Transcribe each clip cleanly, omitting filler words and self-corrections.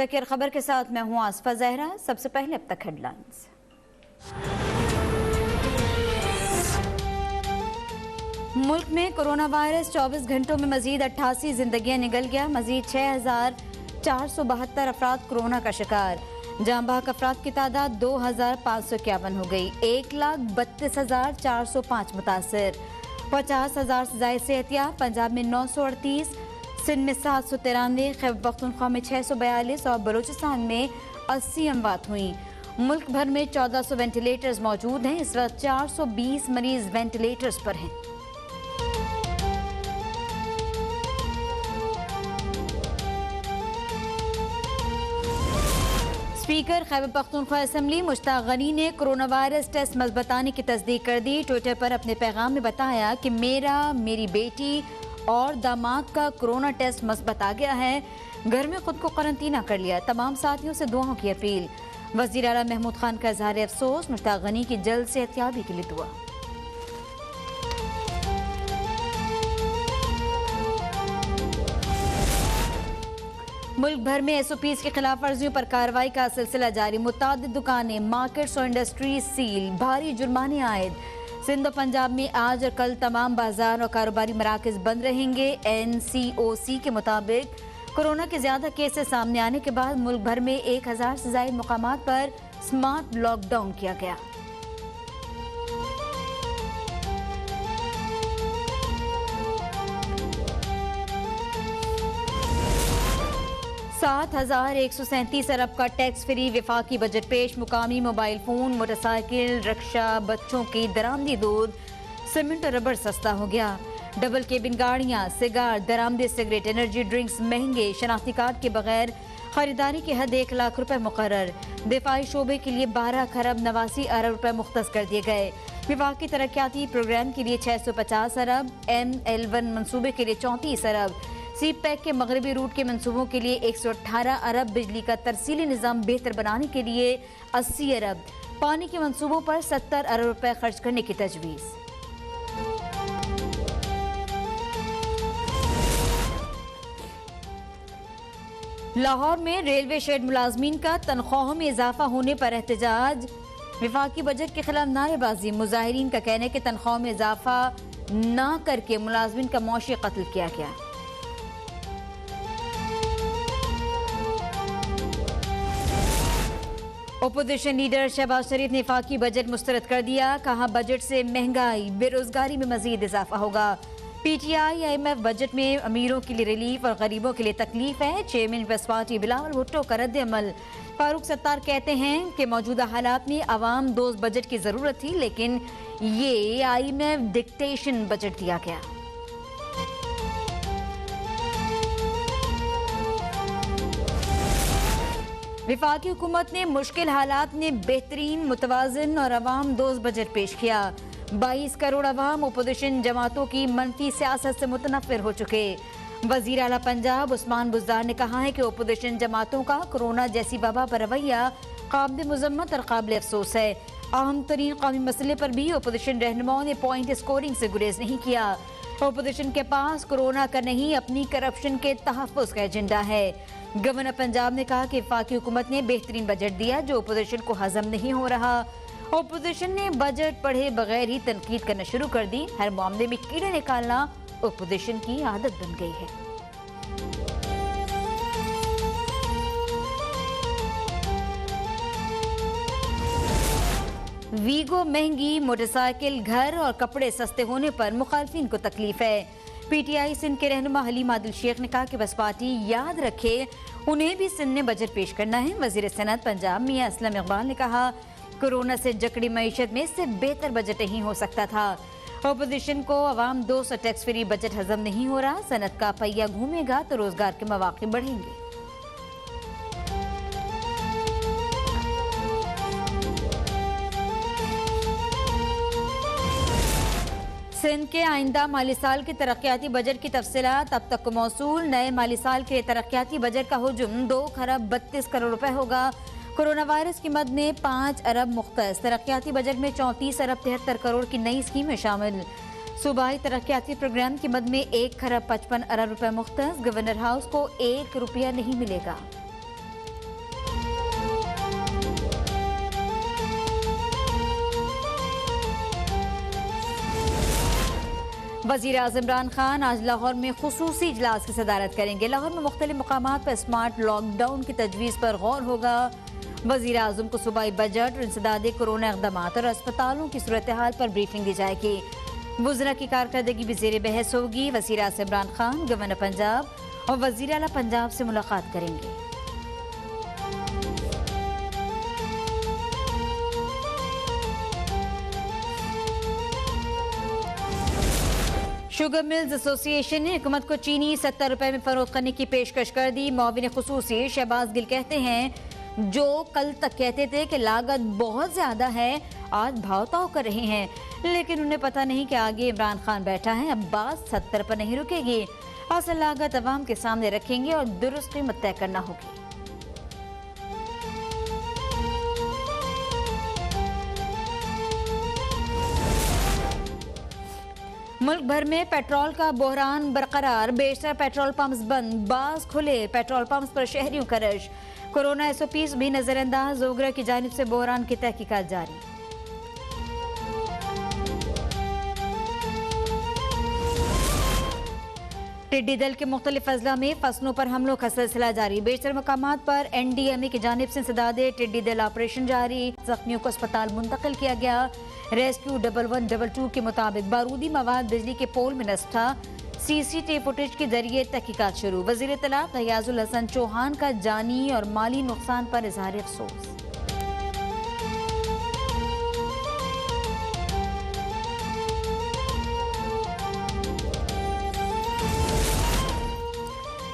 مستقر خبر کے ساتھ میں ہوں آصفہ زہرا۔ سب سے پہلے اب تک ہیڈ لائنز۔ ملک میں کرونا وائرس 24 گھنٹوں میں مزید 88 زندگیاں نگل گیا۔ مزید 6472 افراد کرونا کا شکار۔ جاں بحق افراد کی تعداد 2551 ہو گئی۔ 1,32,405 متاثر۔ 50,000 سے زائد صحت یاب۔ پنجاب میں 938، سندھ میں 793، خیبر پختونخوا میں 642 اور بلوچستان میں 80 اموات ہوئیں۔ ملک بھر میں 1400 وینٹیلیٹرز موجود ہیں۔ اس وقت 420 مریض وینٹیلیٹرز پر ہیں۔ اسپیکر خیبر پختونخوا اسمبلی مشتاق غنی نے کرونا وائرس ٹیسٹ مثبت آنے کی تصدیق کر دی۔ ٹویٹر پر اپنے پیغام میں بتایا کہ میری بیٹی اور داماد کا کرونا ٹیسٹ مثبت آ گیا ہے۔ گھر میں خود کو قرنطینہ کر لیا۔ تمام ساتھیوں سے دعاؤں کی اپیل۔ وزیر اعلیٰ محمود خان کا اظہار افسوس۔ مشتاق غنی کی جلد صحت یابی کے لیے دعا۔ ملک بھر میں ایس او پیز کی خلاف ورزیوں پر کارروائی کا سلسلہ جاری۔ متعدد دکانیں، مارکیٹس اور انڈسٹریز سیل۔ بھاری جرمانے عائد۔ سندھ و پنجاب میں آج اور کل تمام بازار اور کاروباری مراکز بند رہیں گے۔ NCOC کے مطابق کورونا کے زیادہ کیسز سامنے آنے کے بعد ملک بھر میں 1000 سے زائد مقامات پر سمارٹ لاک ڈاؤن کیا گیا۔ 7,137 ارب کا ٹیکس فری وفاقی بجٹ پیش۔ مقامی موبائل فون، موٹر سائیکل، رکشہ، بچوں کی درآمدی دودھ، سیمنٹ اور ربڑ سستا ہو گیا۔ ڈبل کیبن گاڑیاں، سگار، درآمدی سگریٹ، انرجی ڈرنکس مہنگے۔ شناختی کارڈ کے بغیر خریداری کی حد 1 لاکھ روپے مقرر۔ دفاعی شعبے کے لیے 12 خرب 89 ارب روپے مختص کر دیے گئے۔ وفاقی ترقیاتی پروگرام کے لیے 650 ارب، ML1 منصوبے کے لیے 34 ارب، سی پیک کے مغربی روٹ کے منصوبوں کے لیے 118 ارب، بجلی کا ترسیلی نظام بہتر بنانے کے لیے 80 ارب، پانی کے منصوبوں پر 70 ارب روپے خرچ کرنے کی تجویز۔ لاہور میں ریلوے شیڈ ملازمین کا تنخواہوں میں اضافہ ہونے پر احتجاج۔ وفاقی بجٹ کے خلاف نعرے بازی۔ مظاہرین کا کہنا ہے کہ تنخواہوں میں اضافہ نہ کر کے ملازمین کا معاشی قتل کیا گیا۔ اپوزیشن لیڈر شہباز شریف نے وفاقی بجٹ مسترد کر دیا۔ کہا بجٹ سے مہنگائی، بے روزگاری میں مزید اضافہ ہوگا۔ PTI IMF بجٹ میں امیروں کے لیے ریلیف اور غریبوں کے لیے تکلیف ہے۔ چیئرمین پیپلز پارٹی بلاول بھٹو کا رد عمل۔ فاروق ستار کہتے ہیں کہ موجودہ حالات میں عوام دوست بجٹ کی ضرورت تھی، لیکن یہ IMF ڈکٹیشن بجٹ دیا گیا۔ وفاقی حکومت نے مشکل حالات میں بہترین، متوازن اور عوام دوست بجٹ پیش کیا۔ 22 کروڑ عوام اپوزیشن جماعتوں کی منفی سیاست سے متنفر ہو چکے۔ وزیر اعلیٰ پنجاب عثمان بزدار نے کہا ہے کہ اپوزیشن جماعتوں کا کورونا جیسی وبا پر رویہ قابل مذمت اور قابل افسوس ہے۔ اہم ترین قومی مسئلے پر بھی اپوزیشن رہنماؤں نے پوائنٹ اسکورنگ سے گریز نہیں کیا۔ اپوزیشن کے پاس کورونا کا نہیں، اپنی کرپشن کے تحفظ کا ایجنڈا ہے۔ گورنر پنجاب نے کہا کہ وفاقی حکومت نے بہترین بجٹ دیا جو اپوزیشن کو ہضم نہیں ہو رہا۔ اپوزیشن نے بجٹ پڑھے بغیر ہی تنقید کرنا شروع کر دی۔ ہر معاملے میں کیڑے نکالنا اپوزیشن کی عادت بن گئی ہے۔ ویگو مہنگی، موٹر سائیکل، گھر اور کپڑے سستے ہونے پر مخالفین کو تکلیف ہے۔ PTI سندھ کے رہنما حلیم عادل شیخ نے کہا کہ بس پارٹی یاد رکھے انہیں بھی سندھ میں بجٹ پیش کرنا ہے۔ وزیر صنعت پنجاب میاں اسلم اقبال نے کہا کورونا سے جکڑی معیشت میں اس سے بہتر بجٹ نہیں ہو سکتا تھا۔ اپوزیشن کو عوام دوست اور ٹیکس فری بجٹ ہضم نہیں ہو رہا۔ صنعت کا پہیہ گھومے گا تو روزگار کے مواقع بڑھیں گے۔ سندھ کے آئندہ مالی سال کے ترقیاتی بجٹ کی تفصیلات اب تک کو موصول۔ نئے مالی سال کے ترقیاتی بجٹ کا حجم 2 خرب 32 کروڑ روپے ہوگا۔ کورونا وائرس کی مد میں 5 ارب مختص۔ ترقیاتی بجٹ میں 34 ارب 73 کروڑ کی نئی اسکیمیں شامل۔ صوبائی ترقیاتی پروگرام کی مد میں 1 خرب 55 ارب روپے مختص۔ گورنر ہاؤس کو 1 روپیہ نہیں ملے گا۔ وزیر اعظم عمران خان آج لاہور میں خصوصی اجلاس کی صدارت کریں گے۔ لاہور میں مختلف مقامات پر اسمارٹ لاک ڈاؤن کی تجویز پر غور ہوگا۔ وزیر اعظم کو صوبائی بجٹ اور انسداد کورونا اقدامات اور اسپتالوں کی صورتحال پر بریفنگ دی جائے گی۔ وزراء کی کارکردگی بھی زیر بحث ہوگی۔ وزیر اعظم عمران خان گورنر پنجاب اور وزیر اعلیٰ پنجاب سے ملاقات کریں گے۔ شوگر ملز ایسوسی ایشن نے حکومت کو چینی 70 روپے میں فروخت کرنے کی پیشکش کر دی۔ معاون خصوصی شہباز گل کہتے ہیں جو کل تک کہتے تھے کہ لاگت بہت زیادہ ہے، آج بھاؤ تاؤ کر رہے ہیں، لیکن انہیں پتہ نہیں کہ آگے عمران خان بیٹھا ہے، اب بات 70 پر نہیں رکے گی۔ اصل لاگت عوام کے سامنے رکھیں گے اور درست قیمت طے کرنا ہوگی۔ ملک بھر میں پیٹرول کا بحران برقرار، بیشتر پیٹرول پمپس بند، بعض کھلے، پیٹرول پمپس پر شہریوں کا رش۔ کورونا SOPs بھی نظر انداز، اوگرا کی جانب سے بحران کی تحقیقات جاری۔ ٹڈی دل کے مختلف اضلاع میں فصلوں پر حملوں کا سلسلہ جاری، بیشتر مقامات پر NDMA کی جانب سے انسداد ٹڈی دل آپریشن جاری، زخمیوں کو اسپتال منتقل کیا گیا۔ ریسکیو 1122 کے مطابق بارودی مواد بجلی کے پول میں نصب تھا۔ CCTV فوٹیج کے ذریعے تحقیقات شروع۔ وزیر اطلاعات غیاث الحسن چوہان کا جانی اور مالی نقصان پر اظہار افسوس۔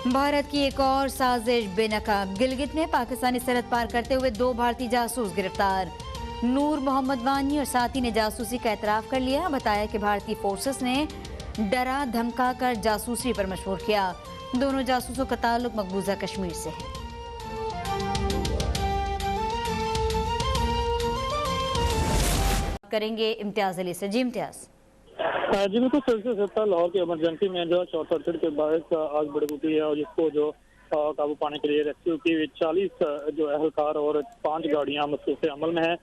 بھارت کی ایک اور سازش بے نقاب، گلگت میں پاکستانی سرحد پار کرتے ہوئے 2 بھارتی جاسوس گرفتار۔ نور محمد وانی اور ساتھی نے جاسوسی کا اعتراف کر لیا، بتایا کہ بھارتی فورسز نے ڈرا دھمکا کر جاسوسی پر مشہور کیا۔ دونوں جاسوسوں کا تعلق مقبوضہ کشمیر سے ہے۔ کریں گے امتیاز علی سے۔ جی امتیاز۔ جی بالکل سلسلہ سطح لاہور کی ایمرجنسی میں جو شارٹ سرکٹ کے باعث آگ بڑھ چکی ہے اور جس کو جو قابو پانے کے لیے ریسکیو کی 40 جو اہلکار اور 5 گاڑیاں مصروف عمل میں ہیں۔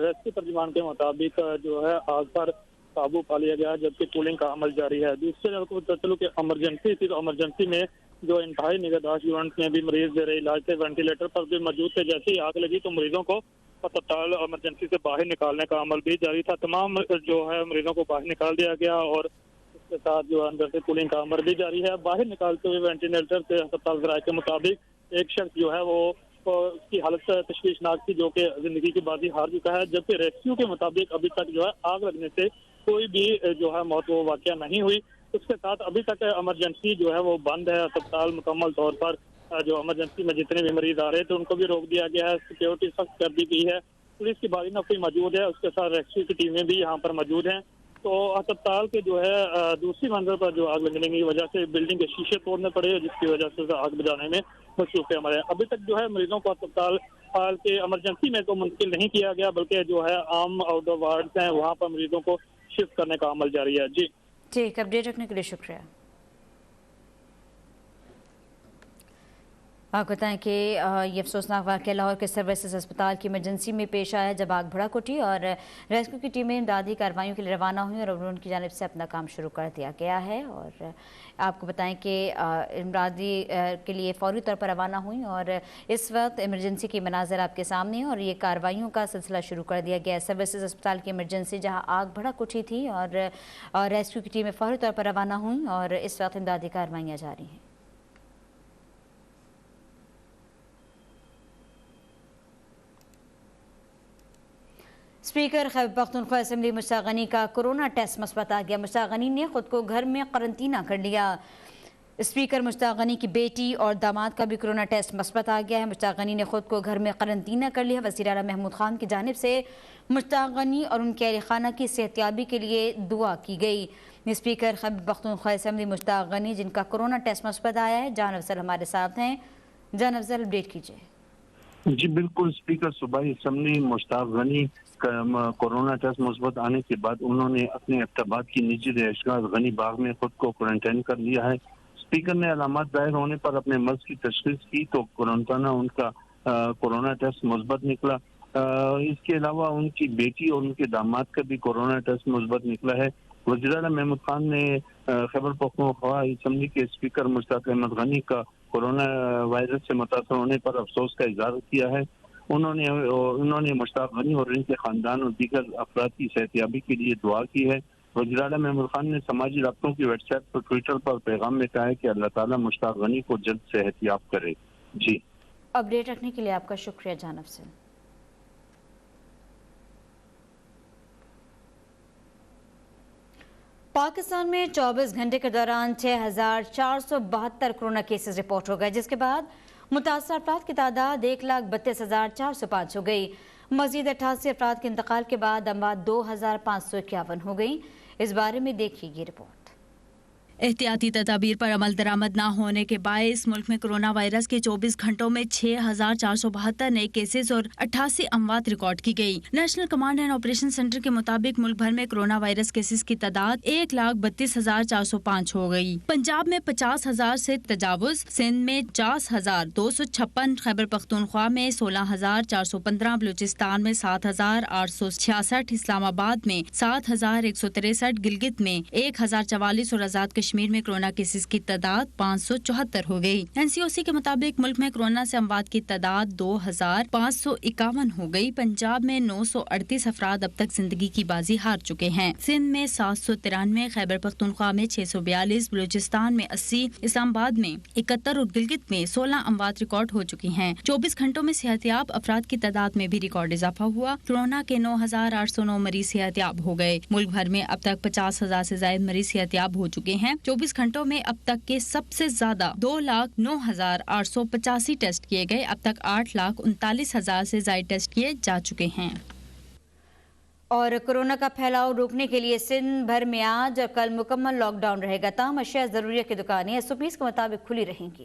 ریسکیو ترجمان کے مطابق جو ہے آگ پر قابو پا لیا گیا جبکہ کولنگ کا عمل جاری ہے۔ دوسرے چلو کہ ایمرجنسی تھی تو ایمرجنسی میں جو انتہائی نگہداشت یونٹ میں بھی مریض زیر علاج تھے، وینٹیلیٹر پر بھی موجود تھے۔ جیسے ہی آگ لگی تو مریضوں کو اسپتال ایمرجنسی سے باہر نکالنے کا عمل بھی جاری تھا۔ تمام جو ہے مریضوں کو باہر نکال دیا گیا اور اس کے ساتھ جو اندر سے کولنگ کا عمل بھی جاری ہے۔ باہر نکالتے ہوئے وینٹیلیٹر سے اسپتال ذرائع کے مطابق ایک شخص جو ہے وہ اس کی حالت تشویشناک تھی جو کہ زندگی کی بازی ہار چکا ہے، جبکہ ریسکیو کے مطابق ابھی تک جو ہے آگ لگنے سے کوئی بھی جو ہے موت و واقعہ نہیں ہوئی۔ اس کے ساتھ ابھی تک ایمرجنسی جو ہے وہ بند ہے۔ اسپتال مکمل طور پر جو ایمرجنسی میں جتنے بھی مریض آ رہے تھے ان کو بھی روک دیا گیا ہے، سیکیورٹی سخت کر دی گئی ہے، پولیس کی باری نفری موجود ہے، اس کے ساتھ ریسکیو کی ٹیمیں بھی یہاں پر موجود ہیں۔ تو اسپتال کے جو ہے دوسری منزل پر جو آگ لگنے کی وجہ سے بلڈنگ کے شیشے توڑنے پڑے جس کی وجہ سے آگ بجھانے میں مصروف عمل ہے۔ ابھی تک جو ہے مریضوں کو اسپتال کے ایمرجنسی میں تو منتقل نہیں کیا گیا بلکہ جو ہے عام آؤٹ ڈور وارڈز ہیں وہاں پر مریضوں کو شفٹ کرنے کا عمل جاری ہے۔ جی ٹھیک، اپڈیٹ رکھنے کے لیے شکریہ۔ آپ بتائیں کہ یہ افسوسناک واقعہ لاہور کے سروسز اسپتال کی ایمرجنسی میں پیش آیا جب آگ بھڑک اٹھی اور ریسکیو کی ٹیمیں امدادی کارروائیوں کے لیے روانہ ہوئیں اور ان کی جانب سے اپنا کام شروع کر دیا گیا ہے۔ اور آپ کو بتائیں کہ امدادی کے لیے فوری طور پر روانہ ہوئیں اور اس وقت ایمرجنسی کی مناظر آپ کے سامنے اور یہ کارروائیوں کا سلسلہ شروع کر دیا گیا ہے۔ سروسز اسپتال کی ایمرجنسی جہاں آگ بھڑک اٹھی تھی اور ریسکیو کی ٹیمیں فوری طور پر روانہ ہوئیں اور اس وقت امدادی کارروائیاں جاری ہیں۔ اسپیکر خیبر پختونخوا اسمبلی مشتاق غنی کا کورونا ٹیسٹ مثبت آ گیا۔ مشتاق غنی نے خود کو گھر میں قرنطینہ کر لیا۔ اسپیکر مشتاق غنی کی بیٹی اور داماد کا بھی کورونا ٹیسٹ مثبت آ گیا ہے۔ مشتاق غنی نے خود کو گھر میں قرنطینہ کر لیا۔ وزیر اعلیٰ محمود خان کی جانب سے مشتاق غنی اور ان کے اہل خانہ کی صحتیابی کے لیے دعا کی گئی۔ اسپیکر خیبر پختونخوا اسمبلی مشتاق غنی جن کا کورونا ٹیسٹ مثبت آیا ہے، جان افضل ہمارے ساتھ ہیں۔ جان افضل اپڈیٹ کیجیے۔ جی بالکل، اسپیکر صوبائی اسمبلی مشتاق غنی کورونا ٹیسٹ مثبت آنے کے بعد انہوں نے اپنے اقتباس کی نجی رہائشگاہ غنی باغ میں خود کو کوارنٹائن کر لیا ہے۔ اسپیکر نے علامات ظاہر ہونے پر اپنے مرض کی تشخیص کی تو قرنطینہ ان کا کورونا ٹیسٹ مثبت نکلا۔ اس کے علاوہ ان کی بیٹی اور ان کے داماد کا بھی کورونا ٹیسٹ مثبت نکلا ہے۔ وزیر اعلیٰ محمود خان نے خیبر پختونخوا اسمبلی کے اسپیکر مشتاق احمد غنی کا کورونا وائرس سے متاثر ہونے پر افسوس کا اظہار کیا ہے۔ انہوں نے مشتاق غنی اور ان کے خاندان اور دیگر افراد کی صحتیابی کے لیے دعا کی ہے۔ وزیر اعلیٰ محمود خان نے سماجی رابطوں کی ویب سائٹ پر ٹویٹر پر پیغام میں کہا ہے کہ اللہ تعالیٰ مشتاق غنی کو جلد صحت یاب کرے۔ جی اپڈیٹ رکھنے کے لیے آپ کا شکریہ جانب سے۔ پاکستان میں 24 گھنٹے کے دوران 6,472 کورونا کیسز رپورٹ ہو گئے، جس کے بعد متاثرہ افراد کی تعداد 1,32,405 ہو گئی۔ مزید 88 افراد کے انتقال کے بعد اموات 2,551 ہو گئیں۔ اس بارے میں دیکھیے یہ رپورٹ۔ احتیاطی تدابیر پر عمل درآمد نہ ہونے کے باعث ملک میں کورونا وائرس کے 24 گھنٹوں میں 6,472 نئے کیسز اور 88 اموات ریکارڈ کی گئی۔ National command and operation centre کے مطابق ملک بھر میں کورونا وائرس کیسز کی تعداد 1,32,405 ہو گئی۔ پنجاب میں 50,000 سے تجاوز، سندھ میں 50,256، خیبر پختونخوا میں 16,415، بلوچستان میں 7,866، اسلام آباد میں 7,163، گلگت میں 1,044 اور آزاد کشمیر میں کورونا کیسز کی تعداد 574 ہو گئی۔ NCOC کے مطابق ملک میں کورونا سے اموات کی تعداد 2,551 ہو گئی۔ پنجاب میں 938 افراد اب تک زندگی کی بازی ہار چکے ہیں۔ سندھ میں 793، خیبر پختونخوا میں 642، بلوچستان میں 80، اسلام آباد میں 71 اور گلگت میں 16 اموات ریکارڈ ہو چکی ہیں۔ 24 گھنٹوں میں صحت یاب افراد کی تعداد میں بھی ریکارڈ اضافہ ہوا۔ کورونا کے 9,809 مریض صحت یاب ہو گئے۔ ملک بھر میں اب تک 50,000 سے زائد مریض صحت یاب ہو چکے ہیں۔ 24 گھنٹوں میں اب تک کے سب سے زیادہ 2,09,885 ٹیسٹ کیے گئے۔ اب تک 8,39,000 سے زائد ٹیسٹ کیے جا چکے ہیں۔ اور کورونا کا پھیلاؤ روکنے کے لیے سندھ بھر میں آج اور کل مکمل لاک ڈاؤن رہے گا، تاہم اشیاء ضروریت کی دکانیں SOPs کے مطابق کھلی رہیں گی۔